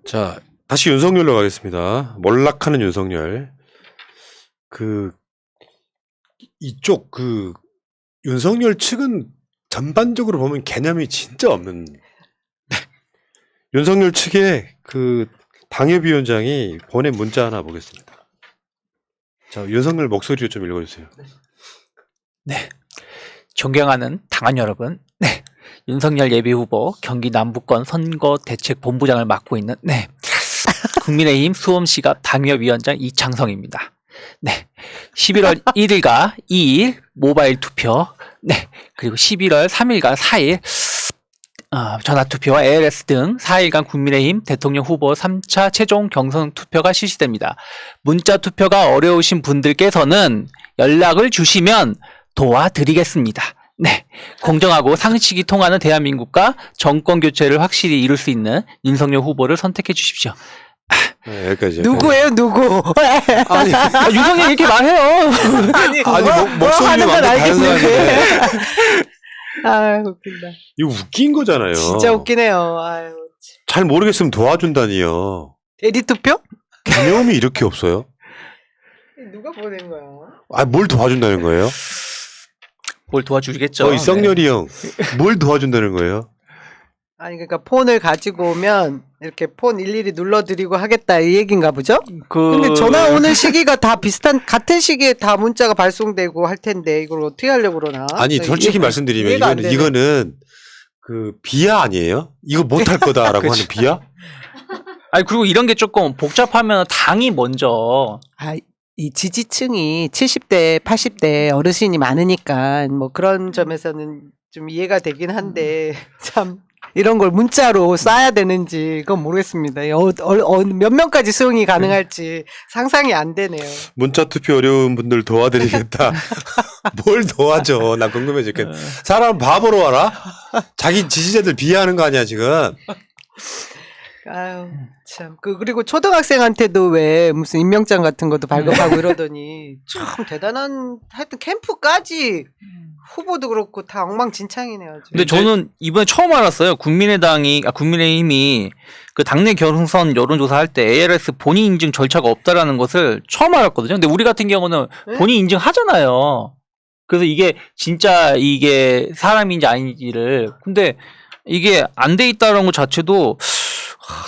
자, 다시 윤석열로 가겠습니다. 몰락하는 윤석열. 이쪽 윤석열 측은 전반적으로 보면 개념이 진짜 없는. 윤석열 측의 당협위원장이 보낸 문자 하나 보겠습니다. 자, 윤석열 목소리로 좀 읽어주세요. 네. 존경하는 당원 여러분. 네. 윤석열 예비후보 경기 남부권 선거대책본부장을 맡고 있는 국민의힘 수험시가 당협위원장 이창성입니다. 네. 11월 1일과 2일 모바일 투표, 그리고 11월 3일과 4일 전화투표와 ALS 등 4일간 국민의힘 대통령 후보 3차 최종 경선 투표가 실시됩니다. 문자 투표가 어려우신 분들께서는 연락을 주시면 도와드리겠습니다. 네. 공정하고 상식이 통하는 대한민국과 정권 교체를 확실히 이룰 수 있는 윤석열 후보를 선택해 주십시오. 네, 여기까지. 누구예요, 누구? 아니, 윤석열 이렇게 말해요. 목소리는 완전 다른 사람인데. 아, 웃긴다. 이거 웃긴 거잖아요. 진짜 웃기네요. 아유. 잘 모르겠으면 도와준다니요. 대리 투표? 개념이 이렇게 없어요? 누가 보낸 거야? 뭘 도와준다는 거예요? 뭘 도와주겠죠. 이 썩렬이 형, 뭘 도와준다는 거예요? 아니, 그러니까 폰을 가지고 오면 이렇게 폰 일일이 눌러드리고 하겠다 이 얘기인가 보죠? 근데 전화 오는 시기가 다 같은 시기에 다 문자가 발송되고 할 텐데 이걸 어떻게 하려고 그러나? 아니, 솔직히 말씀드리면 이거는 비하 아니에요? 이거 못할 거다라고 하는 비하? 아니, 그리고 이런 게 조금 복잡하면 당이 먼저. 이 지지층이 70대, 80대 어르신이 많으니까 뭐 그런 점에서는 좀 이해가 되긴 한데 참 이런 걸 문자로 쏴야 되는지 그건 모르겠습니다. 몇 명까지 수용이 가능할지 상상이 안 되네요. 문자 투표 어려운 분들 도와드리겠다. 뭘 도와줘? 나 궁금해 죽겠네. 사람 바보로 와라? 자기 지지자들 비하하는 거 아니야 지금? 아유, 참. 그리고 초등학생한테도 왜 무슨 임명장 같은 것도 발급하고 이러더니 참 대단한, 하여튼 캠프까지 후보도 그렇고 다 엉망진창이네요. 지금. 근데 저는 이번에 처음 알았어요. 국민의힘이 그 당내 경선 여론조사 할 때 ALS 본인 인증 절차가 없다라는 것을 처음 알았거든요. 근데 우리 같은 경우는 본인 인증하잖아요. 그래서 이게 진짜 이게 사람인지 아닌지를. 근데 이게 안 돼 있다는 것 자체도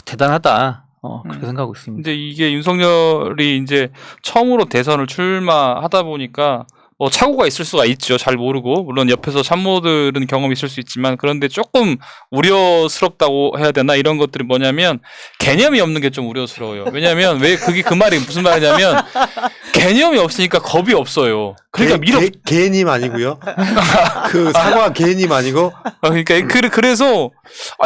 대단하다. 그렇게 생각하고 있습니다. 근데 이게 윤석열이 이제 처음으로 대선을 출마하다 보니까 뭐 착오가 있을 수가 있죠. 잘 모르고. 물론 옆에서 참모들은 경험이 있을 수 있지만 그런데 조금 우려스럽다고 해야 되나 이런 것들이 뭐냐면 개념이 없는 게 좀 우려스러워요. 왜냐면 왜 그게 그 말이 무슨 말이냐면 개념이 없으니까 겁이 없어요. 그러니까 개님 아니고요. 사과 개님 아니고. 그러니까 그래서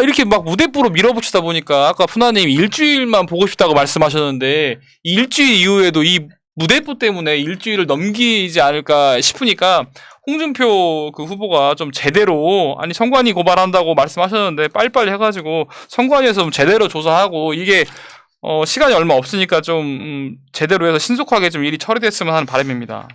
이렇게 막 무대뽀로 밀어붙이다 보니까 아까 푸나님 일주일만 보고 싶다고 말씀하셨는데 이 일주일 이후에도 이 무대뽀 때문에 일주일을 넘기지 않을까 싶으니까 홍준표 그 후보가 좀 제대로 선관위 고발한다고 말씀하셨는데 빨리빨리 해가지고 선관위에서 좀 제대로 조사하고 이게 시간이 얼마 없으니까 좀 제대로 해서 신속하게 좀 일이 처리됐으면 하는 바람입니다.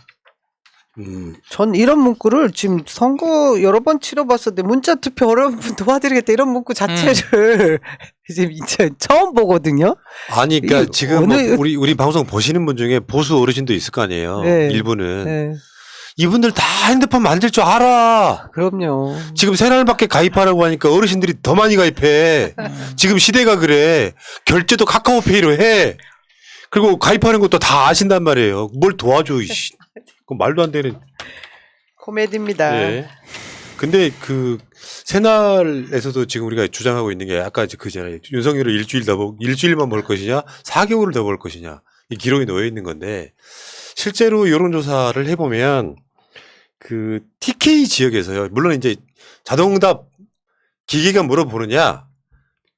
전 이런 문구를 지금 선거 여러 번 치러봤었는데 문자 투표 어려운 분 도와드리겠다 이런 문구 자체를 지금 이제 처음 보거든요. 아니, 그러니까 지금 우리 방송 보시는 분 중에 보수 어르신도 있을 거 아니에요. 네. 일부는. 네. 이분들 다 핸드폰 만들 줄 알아. 그럼요. 지금 새날밖에 가입하라고 하니까 어르신들이 더 많이 가입해. 지금 시대가 그래. 결제도 카카오페이로 해. 그리고 가입하는 것도 다 아신단 말이에요. 뭘 도와줘. 이씨. 그 말도 안 되는. 코미디입니다. 네. 근데 새날에서도 지금 우리가 주장하고 있는 게 아까 그잖아요. 윤석열을 일주일만 볼 것이냐, 4개월을 더 볼 것이냐. 이 기록이 놓여 있는 건데 실제로 여론조사를 해보면 TK 지역에서요. 물론 이제 자동응답 기계가 물어보느냐,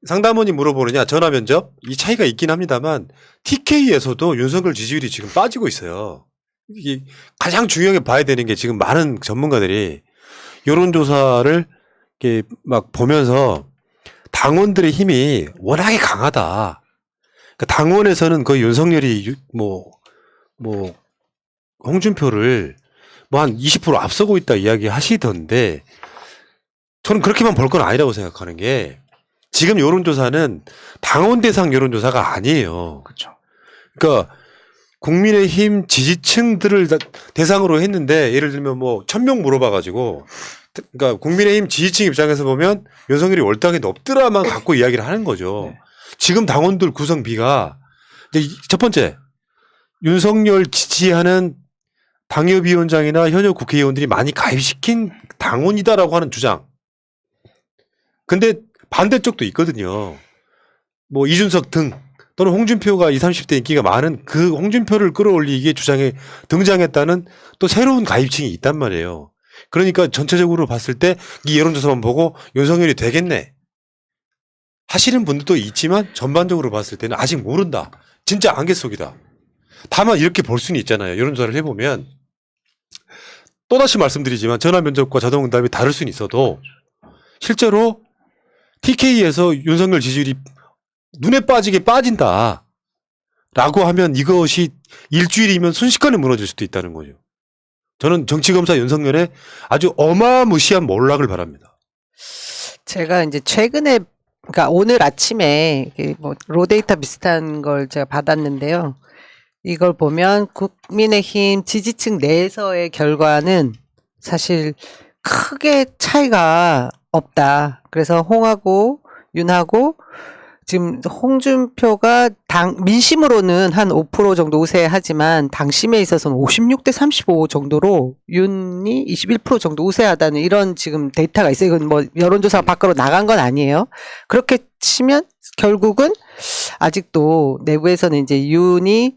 상담원이 물어보느냐, 전화 면접 이 차이가 있긴 합니다만 TK에서도 윤석열 지지율이 지금 빠지고 있어요. 이게 가장 중요하게 봐야 되는 게 지금 많은 전문가들이 여론조사를 이렇게 막 보면서 당원들의 힘이 워낙에 강하다. 그러니까 당원에서는 거의 윤석열이 홍준표를 한 20% 앞서고 있다 이야기 하시던데 저는 그렇게만 볼 건 아니라고 생각하는 게 지금 여론조사는 당원 대상 여론조사가 아니에요. 그렇죠. 그러니까 국민의힘 지지층들을 대상으로 했는데 예를 들면 뭐 1,000명 물어봐가지고 그러니까 국민의힘 지지층 입장에서 보면 윤석열이 월등하게 높더라만 갖고 이야기를 하는 거죠. 네. 지금 당원들 구성비가 이제 첫 번째 윤석열 지지하는 당협위원장이나 현역 국회의원들이 많이 가입시킨 당원이다라고 하는 주장. 근데 반대쪽도 있거든요. 뭐 이준석 등 또는 홍준표가 20, 30대 인기가 많은 그 홍준표를 끌어올리기에 주장에 등장했다는 또 새로운 가입층이 있단 말이에요. 그러니까 전체적으로 봤을 때 이 여론조사만 보고 윤석열이 되겠네 하시는 분들도 있지만 전반적으로 봤을 때는 아직 모른다. 진짜 안개 속이다. 다만 이렇게 볼 수는 있잖아요. 여론조사를 해보면 또다시 말씀드리지만 전화 면접과 자동응답이 다를 수는 있어도 실제로 TK에서 윤석열 지지율이 눈에 빠지게 빠진다 라고 하면 이것이 일주일이면 순식간에 무너질 수도 있다는 거죠. 저는 정치검사 윤석열의 아주 어마무시한 몰락을 바랍니다. 제가 이제 최근에 그러니까 오늘 아침에 이게 뭐 로데이터 비슷한 걸 제가 받았는데요. 이걸 보면 국민의힘 지지층 내에서의 결과는 사실 크게 차이가 없다. 그래서 홍하고 윤하고 지금 홍준표가 민심으로는 한 5% 정도 우세하지만 당심에 있어서는 56대 35 정도로 윤이 21% 정도 우세하다는 이런 지금 데이터가 있어요. 이건 뭐 여론조사 밖으로 나간 건 아니에요. 그렇게 치면 결국은 아직도 내부에서는 이제 윤이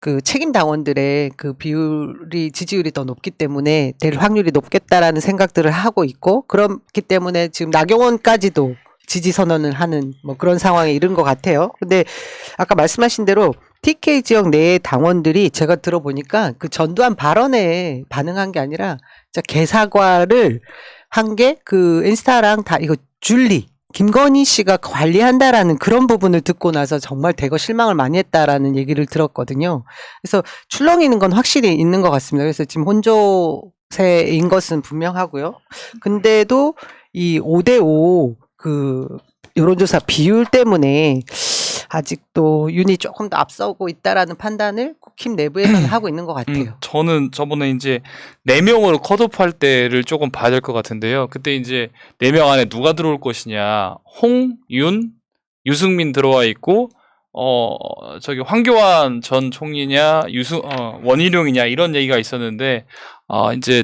그 책임 당원들의 그 비율이 지지율이 더 높기 때문에 될 확률이 높겠다라는 생각들을 하고 있고 그렇기 때문에 지금 나경원까지도 지지 선언을 하는 뭐 그런 상황에 이른 것 같아요. 근데 아까 말씀하신 대로 TK 지역 내의 당원들이 제가 들어보니까 그 전두환 발언에 반응한 게 아니라 진짜 개사과를 한 게 그 인스타랑 다 이거 줄리 김건희 씨가 관리한다라는 그런 부분을 듣고 나서 정말 대거 실망을 많이 했다라는 얘기를 들었거든요. 그래서 출렁이는 건 확실히 있는 것 같습니다. 그래서 지금 혼조세인 것은 분명하고요. 근데도 이 5대5 그 여론조사 비율 때문에 아직도 윤이 조금 더 앞서고 있다라는 판단을 국힘 내부에서는 하고 있는 것 같아요. 저는 저번에 이제 4명으로 컷오프할 때를 조금 봐야 될 것 같은데요. 그때 이제 4명 안에 누가 들어올 것이냐. 홍, 윤, 유승민 들어와 있고 저기 황교안 전 총리냐, 원희룡이냐 이런 얘기가 있었는데 이제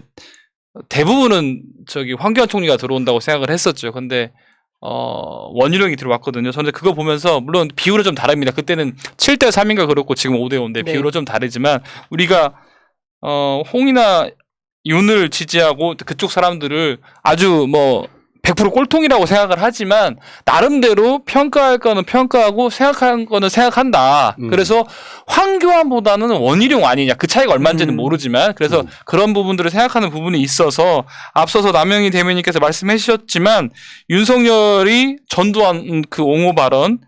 대부분은 저기 황교안 총리가 들어온다고 생각을 했었죠. 근데 원희룡이 들어왔거든요. 저는 그거 보면서 물론 비율은 좀 다릅니다. 그때는 7대 3인가 그렇고 지금 5대 5인데 네. 비율은 좀 다르지만 우리가 홍이나 윤을 지지하고 그쪽 사람들을 아주 뭐 100% 꼴통이라고 생각을 하지만 나름대로 평가할 거는 평가하고 생각할 거는 생각한다. 그래서 황교안보다는 원희룡 아니냐. 그 차이가 얼마인지는 모르지만 그래서 그런 부분들을 생각하는 부분이 있어서 앞서서 남영희 대변인께서 말씀해 주셨지만 윤석열이 전두환 그 옹호 발언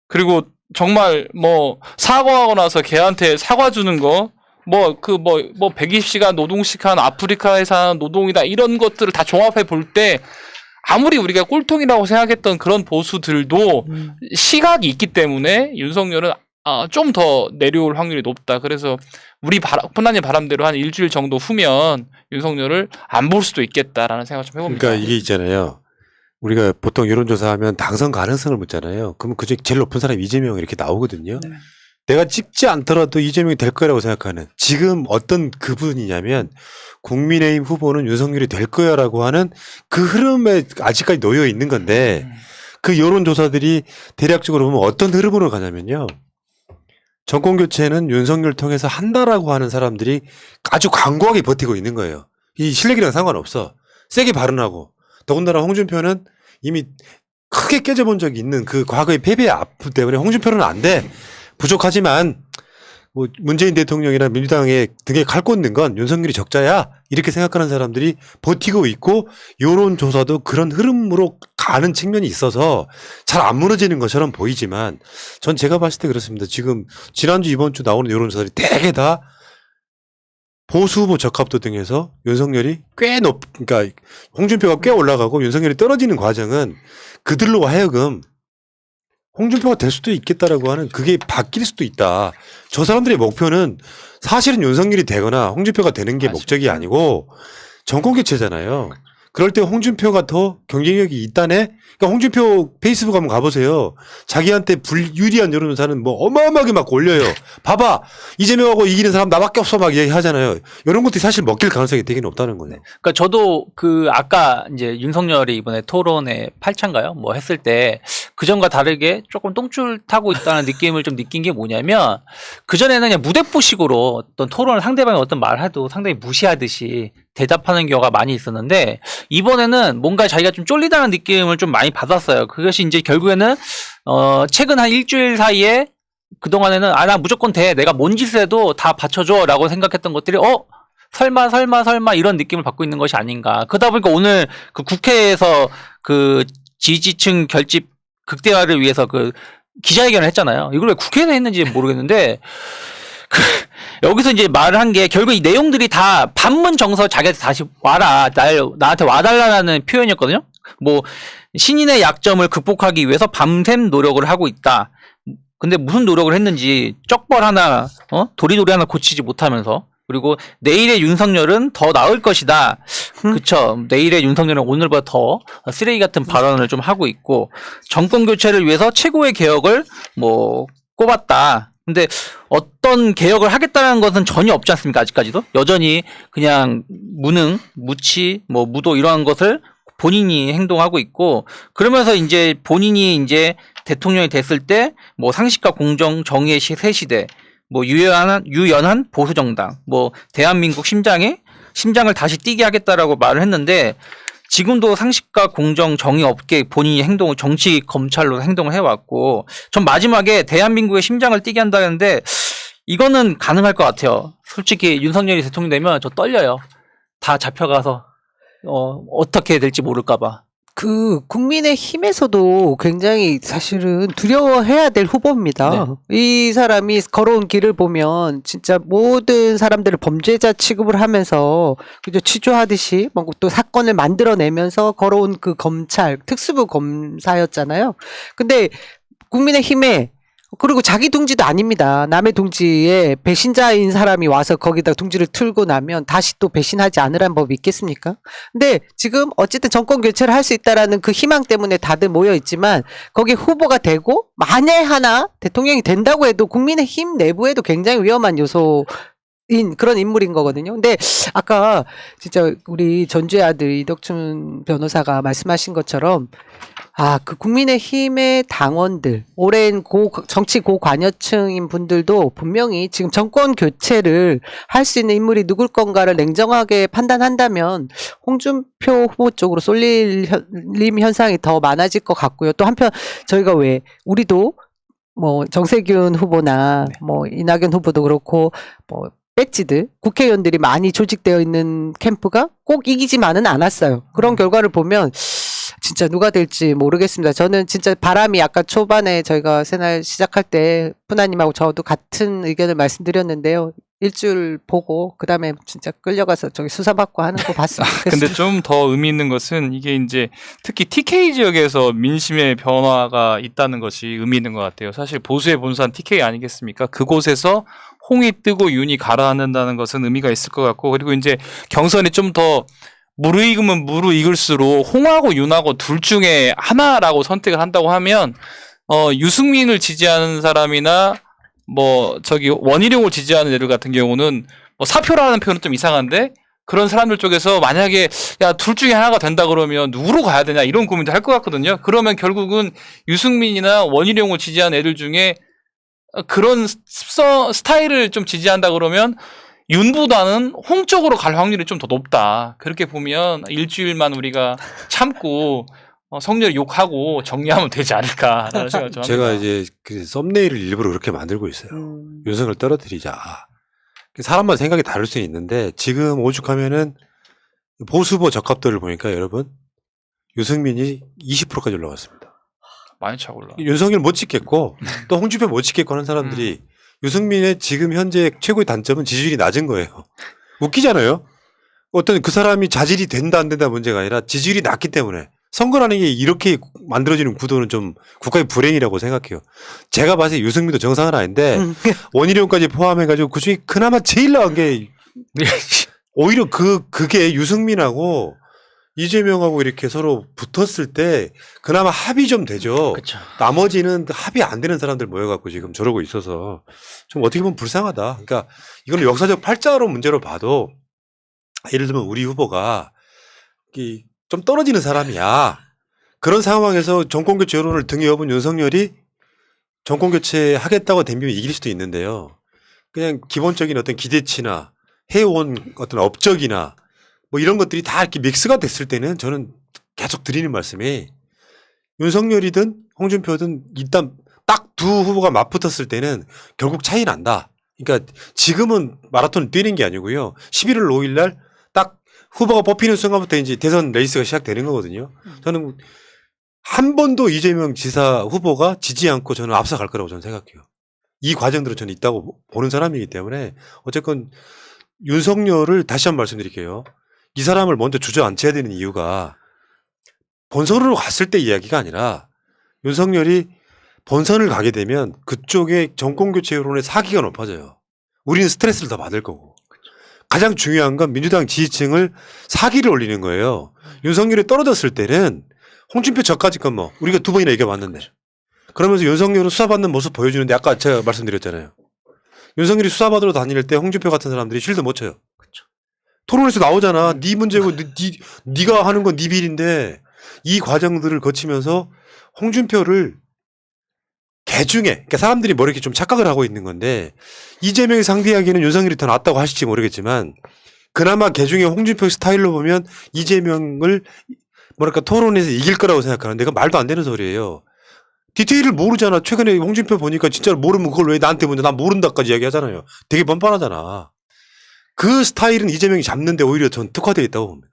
그리고 정말 뭐 사과하고 나서 걔한테 사과 주는 거 뭐 120시간 노동시간 아프리카에서 하는 노동이다 이런 것들을 다 종합해 볼 때 아무리 우리가 꼴통이라고 생각했던 그런 보수들도 시각이 있기 때문에 윤석열은 좀 더 내려올 확률이 높다. 그래서 우리 푸나님 바람대로 한 일주일 정도 후면 윤석열을 안 볼 수도 있겠다라는 생각 좀 해봅니다. 그러니까 이게 있잖아요. 우리가 보통 여론조사하면 당선 가능성을 묻잖아요. 그러면 그중에 제일 높은 사람이 이재명 이렇게 나오거든요. 네. 내가 찍지 않더라도 이재명이 될 거라고 생각하는 지금 어떤 그분이냐면 국민의힘 후보는 윤석열이 될 거야라고 하는 그 흐름에 아직까지 놓여 있는 건데 그 여론조사들이 대략적으로 보면 어떤 흐름으로 가냐면요. 정권교체는 윤석열 통해서 한다라고 하는 사람들이 아주 강고하게 버티고 있는 거예요. 이 실력이랑 상관없어. 세게 발언하고. 더군다나 홍준표는 이미 크게 깨져본 적이 있는 그 과거의 패배의 아픔 때문에 홍준표는 안 돼. 부족하지만 뭐 문재인 대통령이나 민주당의 등에 칼 꽂는 건 윤석열이 적자야 이렇게 생각하는 사람들이 버티고 있고 여론조사도 그런 흐름으로 가는 측면이 있어서 잘 안 무너지는 것처럼 보이지만 전 제가 봤을 때 그렇습니다. 지금 지난주 이번 주 나오는 여론조사들이 대개 다 보수 후보 적합도 등에서 윤석열이 그러니까 홍준표가 꽤 올라가고 윤석열이 떨어지는 과정은 그들로 하여금 홍준표가 될 수도 있겠다라고 하는 그게 바뀔 수도 있다. 저 사람들의 목표는 사실은 윤석열이 되거나 홍준표가 되는 게 목적이 아니고 정권 교체잖아요. 그럴 때 홍준표가 더 경쟁력이 있다네? 그러니까 홍준표 페이스북 한번 가보세요. 자기한테 불유리한 여론조사는 뭐 어마어마하게 막 올려요. 봐봐. 이재명하고 이기는 사람 나밖에 없어 막 얘기하잖아요. 이런 것들이 사실 먹힐 가능성이 되게 높다는 거예요. 그러니까 저도 그 아까 이제 윤석열이 이번에 토론회 8차인가요? 뭐 했을 때 그전과 다르게 조금 똥줄 타고 있다는 느낌을 좀 느낀 게 뭐냐면 그전에는 그냥 무대포식으로 어떤 토론을 상대방이 어떤 말을 해도 상당히 무시하듯이 대답하는 경우가 많이 있었는데 이번에는 뭔가 자기가 좀 쫄리다는 느낌을 좀 많이 받았어요. 그것이 이제 결국에는 최근 한 일주일 사이에 그동안에는 나 무조건 돼. 내가 뭔 짓을 해도 다 받쳐줘 라고 생각했던 것들이 설마 이런 느낌을 받고 있는 것이 아닌가. 그러다 보니까 오늘 그 국회에서 그 지지층 결집 극대화를 위해서 그 기자회견을 했잖아요. 이걸 왜 국회에서 했는지 모르겠는데 여기서 이제 말을 한 게 결국 이 내용들이 다 반문 정서 자기한테 다시 와라. 나한테 와달라는 표현이었거든요. 뭐 신인의 약점을 극복하기 위해서 밤샘 노력을 하고 있다. 근데 무슨 노력을 했는지 쪽벌 하나 도리도리 하나 고치지 못하면서 그리고 내일의 윤석열은 더 나을 것이다. 그쵸. 내일의 윤석열은 오늘보다 더 쓰레기 같은 발언을 좀 하고 있고 정권 교체를 위해서 최고의 개혁을 뭐 꼽았다. 근데 어떤 개혁을 하겠다는 것은 전혀 없지 않습니까? 아직까지도 여전히 그냥 무능, 무치, 뭐 무도 이러한 것을 본인이 행동하고 있고 그러면서 이제 본인이 이제 대통령이 됐을 때 뭐 상식과 공정, 정의의 새 시대, 뭐 유연한 보수 정당, 뭐 대한민국 심장을 다시 뛰게 하겠다라고 말을 했는데 지금도 상식과 공정, 정의 없게 본인이 정치 검찰로 행동을 해왔고 전 마지막에 대한민국의 심장을 뛰게 한다는데 이거는 가능할 것 같아요. 솔직히 윤석열이 대통령 되면 저 떨려요. 다 잡혀가서 어떻게 될지 모를까봐. 그 국민의힘에서도 굉장히 사실은 두려워해야 될 후보입니다. 이 사람이 걸어온 길을 보면 진짜 모든 사람들을 범죄자 취급을 하면서 그저 취조하듯이 뭔가 또 사건을 만들어내면서 걸어온 그 검찰 특수부 검사였잖아요. 근데 국민의힘에 그리고 자기 둥지도 아닙니다. 남의 둥지에 배신자인 사람이 와서 거기다 둥지를 틀고 나면 다시 또 배신하지 않으란 법이 있겠습니까? 근데 지금 어쨌든 정권 교체를 할 수 있다라는 그 희망 때문에 다들 모여 있지만 거기 후보가 되고 만에 하나 대통령이 된다고 해도 국민의힘 내부에도 굉장히 위험한 요소인 그런 인물인 거거든요. 근데 아까 진짜 우리 전주의 아들 이덕춘 변호사가 말씀하신 것처럼 그 국민의힘의 당원들, 오랜 정치 고관여층인 분들도 분명히 지금 정권 교체를 할 수 있는 인물이 누굴 건가를 냉정하게 판단한다면 홍준표 후보 쪽으로 쏠림 현상이 더 많아질 것 같고요. 또 한편 저희가 우리도 뭐 정세균 후보나 뭐 이낙연 후보도 그렇고 뭐 배지들, 국회의원들이 많이 조직되어 있는 캠프가 꼭 이기지만은 않았어요. 그런 결과를 보면 진짜 누가 될지 모르겠습니다. 저는 진짜 바람이 아까 초반에 저희가 새날 시작할 때 푸나님하고 저도 같은 의견을 말씀드렸는데요. 일주일 보고 그다음에 진짜 끌려가서 저기 수사받고 하는 거 봤으면 좋겠습니다. 근데 좀 더 의미 있는 것은 이게 이제 특히 TK 지역에서 민심의 변화가 있다는 것이 의미 있는 것 같아요. 사실 보수의 본산 TK 아니겠습니까? 그곳에서 홍이 뜨고 윤이 가라앉는다는 것은 의미가 있을 것 같고 그리고 이제 경선이 좀 더 무르익으면 무르익을수록 홍하고 윤하고 둘 중에 하나라고 선택을 한다고 하면 유승민을 지지하는 사람이나 뭐 원희룡을 지지하는 애들 같은 경우는 뭐 사표라는 표현은 좀 이상한데 그런 사람들 쪽에서 만약에 야 둘 중에 하나가 된다 그러면 누구로 가야 되냐 이런 고민도 할 것 같거든요. 그러면 결국은 유승민이나 원희룡을 지지하는 애들 중에 그런 스타일을 좀 지지한다 그러면 윤보다는 홍 쪽으로 갈 확률이 좀 더 높다. 그렇게 보면 일주일만 우리가 참고 성렬 욕하고 정리하면 되지 않을까라는 생각을 좀 합니다. 제가 이제 그 썸네일을 일부러 그렇게 만들고 있어요. 윤석열 떨어뜨리자. 사람마다 생각이 다를 수는 있는데 지금 오죽하면은 보수 후보 적합도를 보니까 여러분 유승민이 20%까지 올라갔습니다. 많이 차고 올라. 윤석열 못 찍겠고 또 홍준표 못 찍겠고 하는 사람들이 유승민의 지금 현재 최고의 단점은 지지율이 낮은 거예요. 웃기잖아요. 어떤 그 사람이 자질이 된다 안 된다 문제가 아니라 지지율이 낮기 때문에 선거라는 게 이렇게 만들어지는 구도는 좀 국가의 불행이라고 생각해요. 제가 봤을 때 유승민도 정상은 아닌데 원희룡까지 포함해가지고 그중에 그나마 제일 나은 게 오히려 그게 유승민하고 이재명하고 이렇게 서로 붙었을 때 그나마 합의 좀 되죠. 그렇죠. 나머지는 합의 안 되는 사람들 모여갖고 지금 저러고 있어서 좀 어떻게 보면 불쌍하다. 그러니까 이건 역사적 팔자로 문제로 봐도 예를 들면 우리 후보가 좀 떨어지는 사람이야. 그런 상황에서 정권교체 여론을 등에 업은 윤석열이 정권교체 하겠다고 덤비면 이길 수도 있는데요. 그냥 기본적인 어떤 기대치나 해온 어떤 업적이나 뭐 이런 것들이 다 이렇게 믹스가 됐을 때는 저는 계속 드리는 말씀이 윤석열이든 홍준표든 일단 딱 두 후보가 맞붙었을 때는 결국 차이 난다. 그러니까 지금은 마라톤 뛰는 게 아니고요. 11월 5일 날 딱 후보가 뽑히는 순간부터 이제 대선 레이스가 시작되는 거거든요. 저는 한 번도 이재명 지사 후보가 지지 않고 저는 앞서갈 거라고 저는 생각해요. 이 과정들은 저는 있다고 보는 사람이기 때문에 어쨌건 윤석열을 다시 한번 말씀드릴게요. 이 사람을 먼저 주저앉혀야 되는 이유가 본선으로 갔을 때 이야기가 아니라 윤석열이 본선을 가게 되면 그쪽에 정권교체 여론의 사기가 높아져요. 우리는 스트레스를 더 받을 거고. 가장 중요한 건 민주당 지지층을 사기를 올리는 거예요. 윤석열이 떨어졌을 때는 홍준표 저까지 건 뭐 우리가 두 번이나 이겨봤는데 그러면서 윤석열은 수사받는 모습 보여주는데 아까 제가 말씀드렸잖아요. 윤석열이 수사받으러 다닐 때 홍준표 같은 사람들이 실드 못 쳐요. 토론에서 나오잖아. 네 문제고 네가 하는 건 네 비리인데 이 과정들을 거치면서 홍준표를 개중에 그러니까 사람들이 뭐 이렇게 좀 착각을 하고 있는 건데 이재명이 상대하기에는 윤석열이 더 낫다고 하실지 모르겠지만 그나마 개중에 홍준표 스타일로 보면 이재명을 뭐랄까 토론에서 이길 거라고 생각하는데 그건 말도 안 되는 소리예요. 디테일을 모르잖아. 최근에 홍준표 보니까 진짜로 모르면 그걸 왜 나한테 묻냐. 난 모른다까지 이야기하잖아요. 되게 뻔뻔하잖아. 그 스타일은 이재명이 잡는데 오히려 전 특화되어 있다고 봅니다.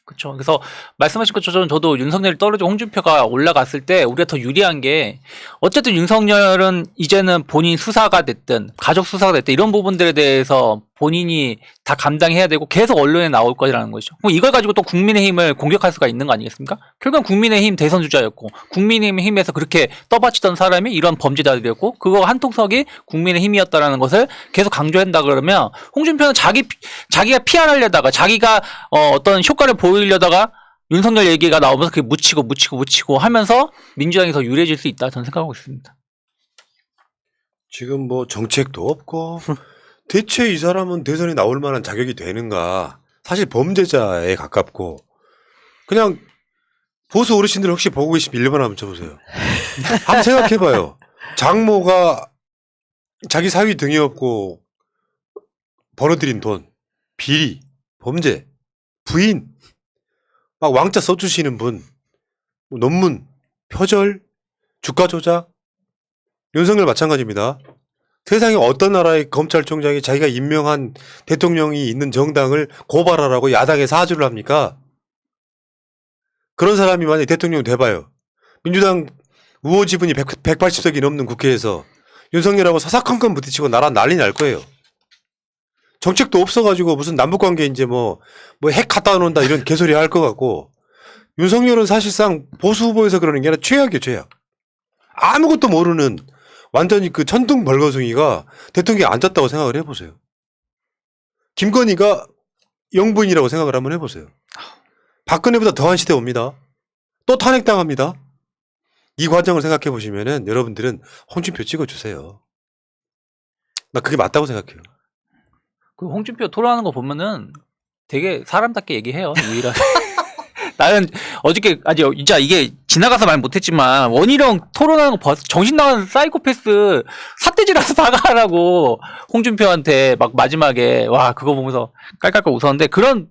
그렇죠. 그래서 말씀하신 것처럼 저도 윤석열이 떨어지고 홍준표가 올라갔을 때 우리가 더 유리한 게 어쨌든 윤석열은 이제는 본인 수사가 됐든 가족 수사가 됐든 이런 부분들에 대해서 본인이 다 감당해야 되고 계속 언론에 나올 거라는 것이죠. 그럼 이걸 가지고 또 국민의힘을 공격할 수가 있는 거 아니겠습니까? 결국은 국민의힘 대선 주자였고 국민의힘에서 그렇게 떠받치던 사람이 이런 범죄자들이었고 그거 한통속이 국민의힘이었다라는 것을 계속 강조한다 그러면 홍준표는 자기가 PR하려다가 자기가 어떤 효과를 보이려다가 윤석열 얘기가 나오면서 그게 묻히고 하면서 민주당이 더 유리해질 수 있다 저는 생각하고 있습니다. 지금 뭐 정책도 없고 대체 이 사람은 대선에 나올 만한 자격이 되는가. 사실 범죄자에 가깝고 그냥 보수 어르신들 혹시 보고 계시면 1번 한번 쳐보세요. 한번 생각해봐요. 장모가 자기 사위 등이 없고 벌어들인 돈, 비리, 범죄, 부인, 막 왕자 써주시는 분, 논문, 표절, 주가 조작, 윤석열 마찬가지입니다. 세상에 어떤 나라의 검찰총장이 자기가 임명한 대통령이 있는 정당을 고발하라고 야당에 사주를 합니까? 그런 사람이 만약에 대통령 돼봐요. 민주당 우호 지분이 180석이 넘는 국회에서 윤석열하고 사사건건 부딪히고 나라 난리 날 거예요. 정책도 없어가지고 무슨 남북관계 이제 뭐 핵 갖다 놓는다 이런 개소리 할 것 같고 윤석열은 사실상 보수 후보에서 그러는 게 아니라 최악이에요, 최악. 아무것도 모르는 완전히 그 천둥 벌거숭이가 대통령에 앉았다고 생각을 해보세요. 김건희가 영부인이라고 생각을 한번 해보세요. 박근혜보다 더한 시대 옵니다. 또 탄핵당합니다. 이 과정을 생각해 보시면은 여러분들은 홍준표 찍어주세요. 나 그게 맞다고 생각해요. 그 홍준표 토론하는 거 보면은 되게 사람답게 얘기해요. 유일하게. 나는 어저께 진짜 이게 지나가서 말 못했지만 원희룡 토론하는 거 봐서 정신 나간 사이코패스 삿대질하서 사과하라고 홍준표한테 막 마지막에 와 그거 보면서 깔깔깔 웃었는데 그런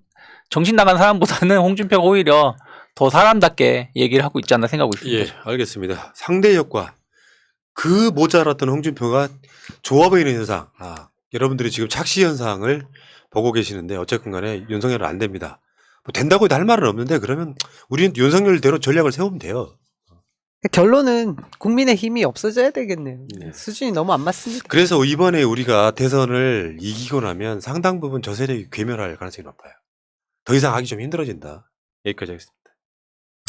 정신 나간 사람보다는 홍준표가 오히려 더 사람답게 얘기를 하고 있지 않나 생각하고 있습니다. 예, 알겠습니다. 상대 효과. 그 모자랐던 홍준표가 좋아 보이는 현상. 여러분들이 지금 착시 현상을 보고 계시는데 어쨌든 간에 윤석열은 안 됩니다. 뭐 된다고 할 말은 없는데 그러면 우리는 윤석열대로 전략을 세우면 돼요. 결론은 국민의 힘이 없어져야 되겠네요. 네. 수준이 너무 안 맞습니다. 그래서 이번에 우리가 대선을 이기고 나면 상당 부분 저 세력이 괴멸할 가능성이 높아요. 더 이상 하기 좀 힘들어진다. 여기까지 하겠습니다.